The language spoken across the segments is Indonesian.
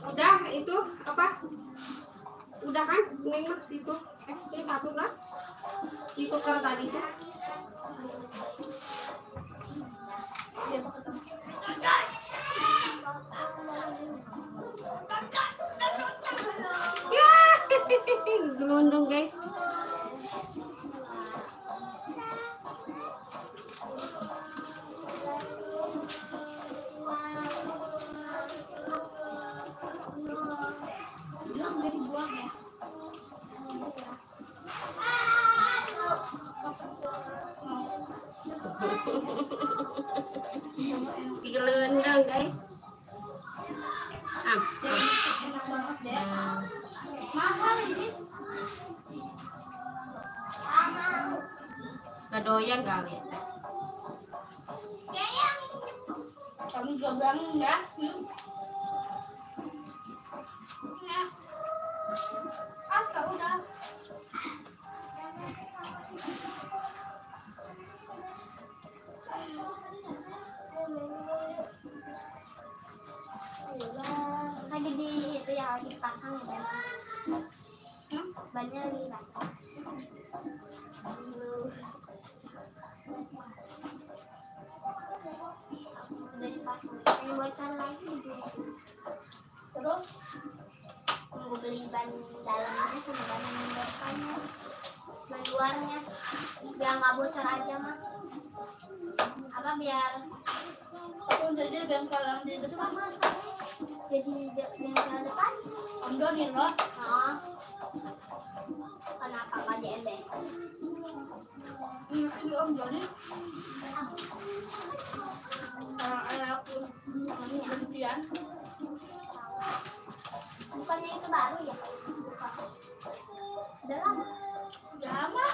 Udah itu apa? Udah kan? Neng mah itu SC1 lah. Si tukar tadi tuh. Ya, gelundung guys. Gelundung guys. Mahal ini. Kedoyan kali ya. Kamu juga bangun ya. Aska udah. Lagi di itu yang lagi dipasang ya. Banyak lagi lah. Udah dipasang. Ini bocor lagi deh. Terus Tunggu beli ban dalamnya sama ban depannya. Ban luarnya. Biar nggak bocor aja mah. Apa biar aku jadi bengkel yang di depan. jadi bengkel depan? Om Doni loh. Oh. Kenapa nggak di MBS? Ini Om Doni. Ayah aku Christian. Bukannya itu baru ya? Udah lama. Udah lama.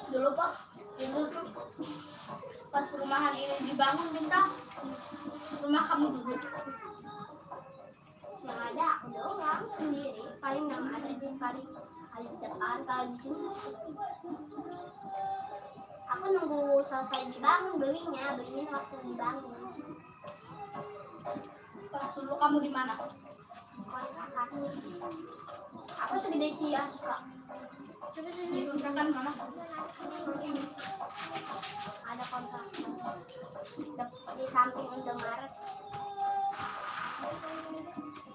Dulu Pak, dulu tuh pas perumahan ini dibangun Bintang, rumah kamu dulu. Yang ada aku doang sendiri. Paling yang ada di paling depan. Kalau di sini aku nunggu selesai dibangun belinya waktu dibangun. Pas dulu kamu di mana? Kontrakan. Aku segede si Aska. Di kontrakan mana? Ada kontrakan di samping Indomaret.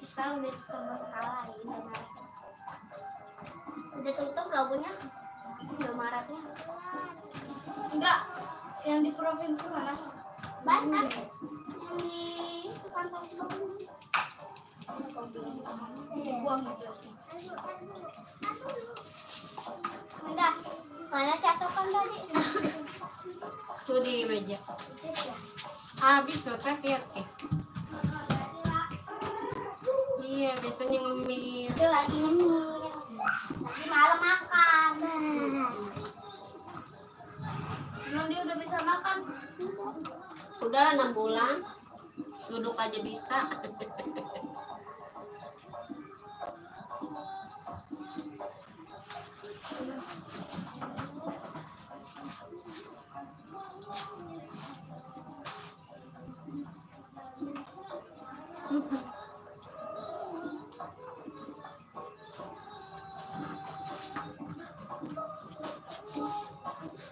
Sekarang udah terbengkalai Indomaret. Udah tutup logonya Indomaretnya. Enggak, yang di provinsi mana? Banten. Yang di kantor provinsi. Dibuang gitu. Udah. Mana catokan tadi? Tuh di meja. Habis tuh terakhir. Iya, biasanya ngemil. Itu lagi ngemil. Lagi malam makan. Belum dia udah bisa makan. Udah 6 bulan. Duduk aja bisa.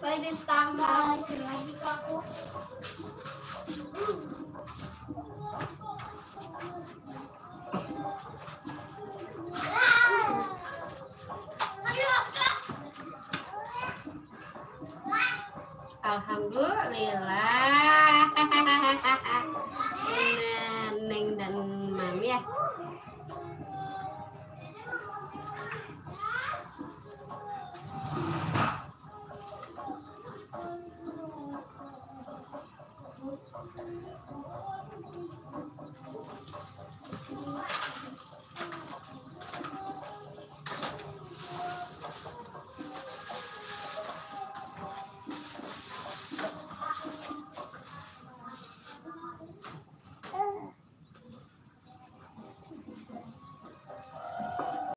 Bye Bintang, bye. Lagi ke aku. Alhamdulillah.